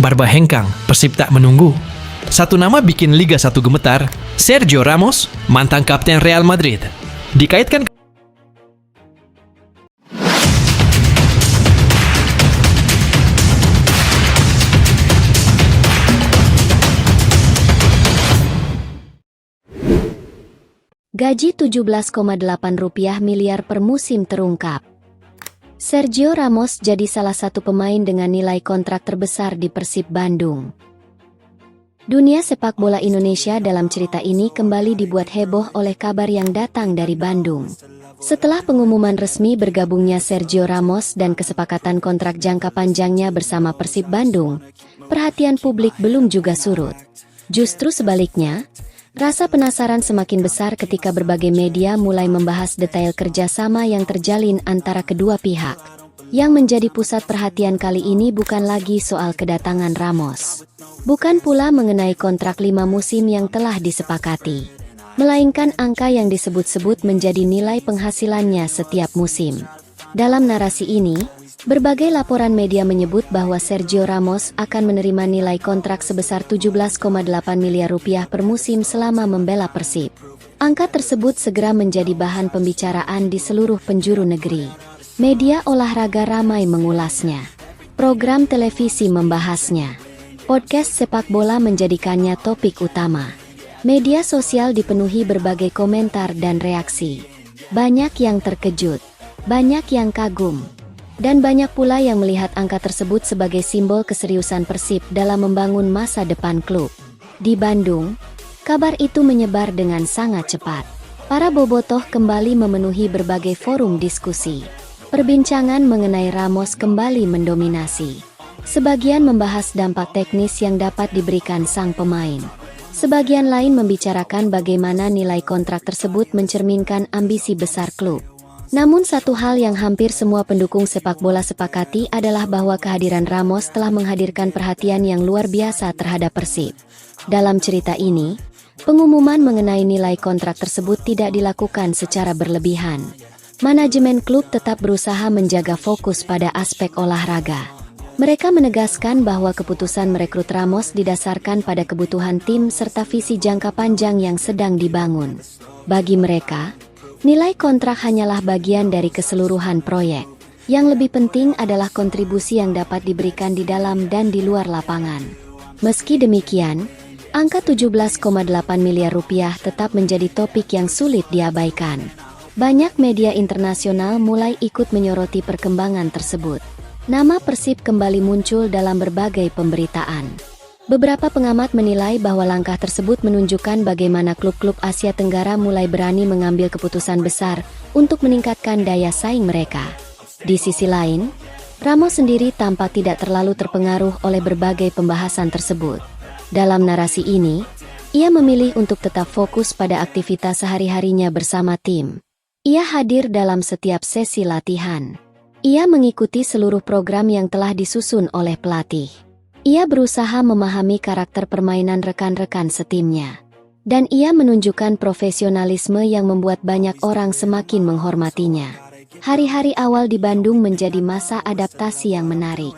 Barba hengkang, Persib tak menunggu. Satu nama bikin Liga 1 gemetar, Sergio Ramos, mantan kapten Real Madrid. Dikaitkan Gaji 17,8 miliar per musim terungkap. Sergio Ramos jadi salah satu pemain dengan nilai kontrak terbesar di Persib Bandung. Dunia sepak bola Indonesia dalam cerita ini kembali dibuat heboh oleh kabar yang datang dari Bandung. Setelah pengumuman resmi bergabungnya Sergio Ramos dan kesepakatan kontrak jangka panjangnya bersama Persib Bandung, perhatian publik belum juga surut. Justru sebaliknya, rasa penasaran semakin besar ketika berbagai media mulai membahas detail kerjasama yang terjalin antara kedua pihak. Yang menjadi pusat perhatian kali ini bukan lagi soal kedatangan Ramos. Bukan pula mengenai kontrak 5 musim yang telah disepakati. Melainkan angka yang disebut-sebut menjadi nilai penghasilannya setiap musim. Dalam narasi ini, berbagai laporan media menyebut bahwa Sergio Ramos akan menerima nilai kontrak sebesar 17,8 miliar rupiah per musim selama membela Persib. Angka tersebut segera menjadi bahan pembicaraan di seluruh penjuru negeri. Media olahraga ramai mengulasnya. Program televisi membahasnya. Podcast sepak bola menjadikannya topik utama. Media sosial dipenuhi berbagai komentar dan reaksi. Banyak yang terkejut, banyak yang kagum. Dan banyak pula yang melihat angka tersebut sebagai simbol keseriusan Persib dalam membangun masa depan klub. Di Bandung, kabar itu menyebar dengan sangat cepat. Para bobotoh kembali memenuhi berbagai forum diskusi. Perbincangan mengenai Ramos kembali mendominasi. Sebagian membahas dampak teknis yang dapat diberikan sang pemain. Sebagian lain membicarakan bagaimana nilai kontrak tersebut mencerminkan ambisi besar klub. Namun satu hal yang hampir semua pendukung sepak bola sepakati adalah bahwa kehadiran Ramos telah menghadirkan perhatian yang luar biasa terhadap Persib. Dalam cerita ini, pengumuman mengenai nilai kontrak tersebut tidak dilakukan secara berlebihan. Manajemen klub tetap berusaha menjaga fokus pada aspek olahraga. Mereka menegaskan bahwa keputusan merekrut Ramos didasarkan pada kebutuhan tim serta visi jangka panjang yang sedang dibangun. Bagi mereka, nilai kontrak hanyalah bagian dari keseluruhan proyek. Yang lebih penting adalah kontribusi yang dapat diberikan di dalam dan di luar lapangan. Meski demikian, angka 17,8 miliar rupiah tetap menjadi topik yang sulit diabaikan. Banyak media internasional mulai ikut menyoroti perkembangan tersebut. Nama Persib kembali muncul dalam berbagai pemberitaan. Beberapa pengamat menilai bahwa langkah tersebut menunjukkan bagaimana klub-klub Asia Tenggara mulai berani mengambil keputusan besar untuk meningkatkan daya saing mereka. Di sisi lain, Ramos sendiri tampak tidak terlalu terpengaruh oleh berbagai pembahasan tersebut. Dalam narasi ini, ia memilih untuk tetap fokus pada aktivitas sehari-harinya bersama tim. Ia hadir dalam setiap sesi latihan. Ia mengikuti seluruh program yang telah disusun oleh pelatih. Ia berusaha memahami karakter permainan rekan-rekan setimnya. Dan ia menunjukkan profesionalisme yang membuat banyak orang semakin menghormatinya. Hari-hari awal di Bandung menjadi masa adaptasi yang menarik.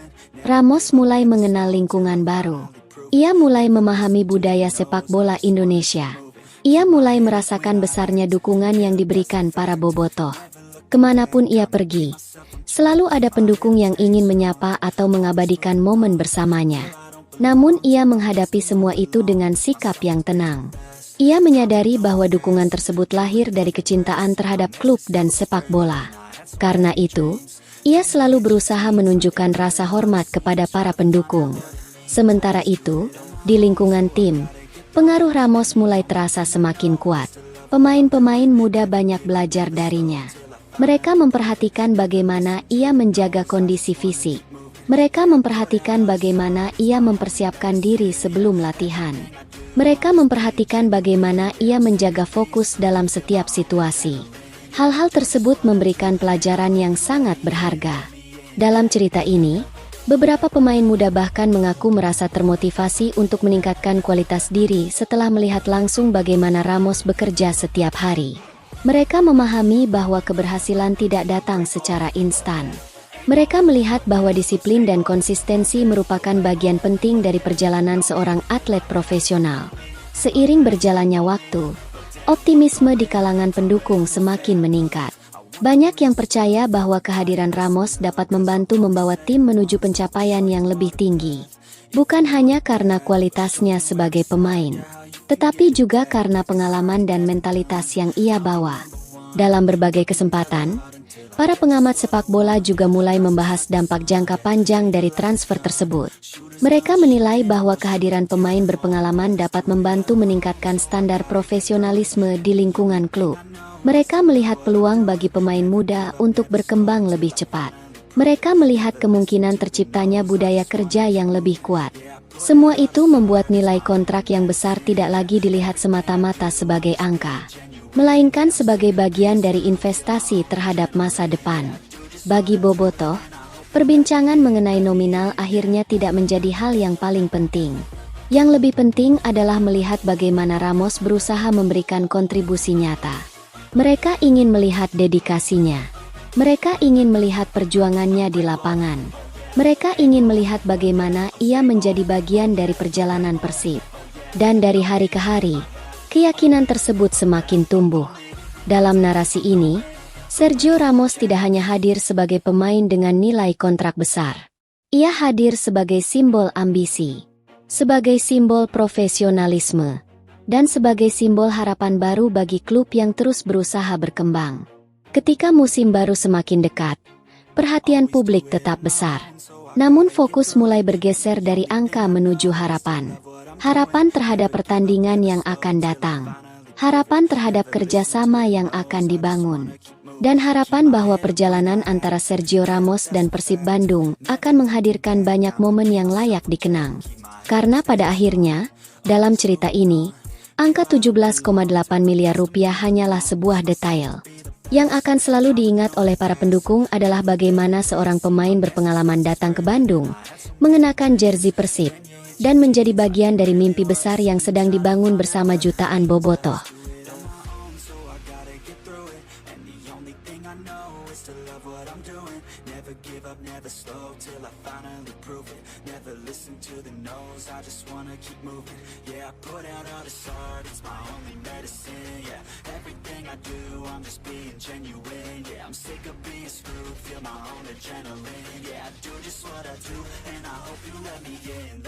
Ramos mulai mengenal lingkungan baru. Ia mulai memahami budaya sepak bola Indonesia. Ia mulai merasakan besarnya dukungan yang diberikan para bobotoh. Kemanapun ia pergi, selalu ada pendukung yang ingin menyapa atau mengabadikan momen bersamanya. Namun ia menghadapi semua itu dengan sikap yang tenang. Ia menyadari bahwa dukungan tersebut lahir dari kecintaan terhadap klub dan sepak bola. Karena itu, ia selalu berusaha menunjukkan rasa hormat kepada para pendukung. Sementara itu, di lingkungan tim, pengaruh Ramos mulai terasa semakin kuat. Pemain-pemain muda banyak belajar darinya. Mereka memperhatikan bagaimana ia menjaga kondisi fisik. Mereka memperhatikan bagaimana ia mempersiapkan diri sebelum latihan. Mereka memperhatikan bagaimana ia menjaga fokus dalam setiap situasi. Hal-hal tersebut memberikan pelajaran yang sangat berharga. Dalam cerita ini, beberapa pemain muda bahkan mengaku merasa termotivasi untuk meningkatkan kualitas diri setelah melihat langsung bagaimana Ramos bekerja setiap hari. Mereka memahami bahwa keberhasilan tidak datang secara instan. Mereka melihat bahwa disiplin dan konsistensi merupakan bagian penting dari perjalanan seorang atlet profesional. Seiring berjalannya waktu, optimisme di kalangan pendukung semakin meningkat. Banyak yang percaya bahwa kehadiran Ramos dapat membantu membawa tim menuju pencapaian yang lebih tinggi. Bukan hanya karena kualitasnya sebagai pemain, tetapi juga karena pengalaman dan mentalitas yang ia bawa. Dalam berbagai kesempatan, para pengamat sepak bola juga mulai membahas dampak jangka panjang dari transfer tersebut. Mereka menilai bahwa kehadiran pemain berpengalaman dapat membantu meningkatkan standar profesionalisme di lingkungan klub. Mereka melihat peluang bagi pemain muda untuk berkembang lebih cepat. Mereka melihat kemungkinan terciptanya budaya kerja yang lebih kuat. Semua itu membuat nilai kontrak yang besar tidak lagi dilihat semata-mata sebagai angka, melainkan sebagai bagian dari investasi terhadap masa depan. Bagi Bobotoh, perbincangan mengenai nominal akhirnya tidak menjadi hal yang paling penting. Yang lebih penting adalah melihat bagaimana Ramos berusaha memberikan kontribusi nyata. Mereka ingin melihat dedikasinya. Mereka ingin melihat perjuangannya di lapangan. Mereka ingin melihat bagaimana ia menjadi bagian dari perjalanan Persib. Dan dari hari ke hari, keyakinan tersebut semakin tumbuh. Dalam narasi ini, Sergio Ramos tidak hanya hadir sebagai pemain dengan nilai kontrak besar. Ia hadir sebagai simbol ambisi, sebagai simbol profesionalisme, dan sebagai simbol harapan baru bagi klub yang terus berusaha berkembang. Ketika musim baru semakin dekat, perhatian publik tetap besar. Namun fokus mulai bergeser dari angka menuju harapan. Harapan terhadap pertandingan yang akan datang. Harapan terhadap kerjasama yang akan dibangun. Dan harapan bahwa perjalanan antara Sergio Ramos dan Persib Bandung akan menghadirkan banyak momen yang layak dikenang. Karena pada akhirnya, dalam cerita ini, angka 17,8 miliar rupiah hanyalah sebuah detail. Yang akan selalu diingat oleh para pendukung adalah bagaimana seorang pemain berpengalaman datang ke Bandung, mengenakan jersey Persib, dan menjadi bagian dari mimpi besar yang sedang dibangun bersama jutaan bobotoh. I'm just being genuine, yeah, I'm sick of being screwed, feel my own adrenaline, yeah, I do just what I do, and I hope you let me in.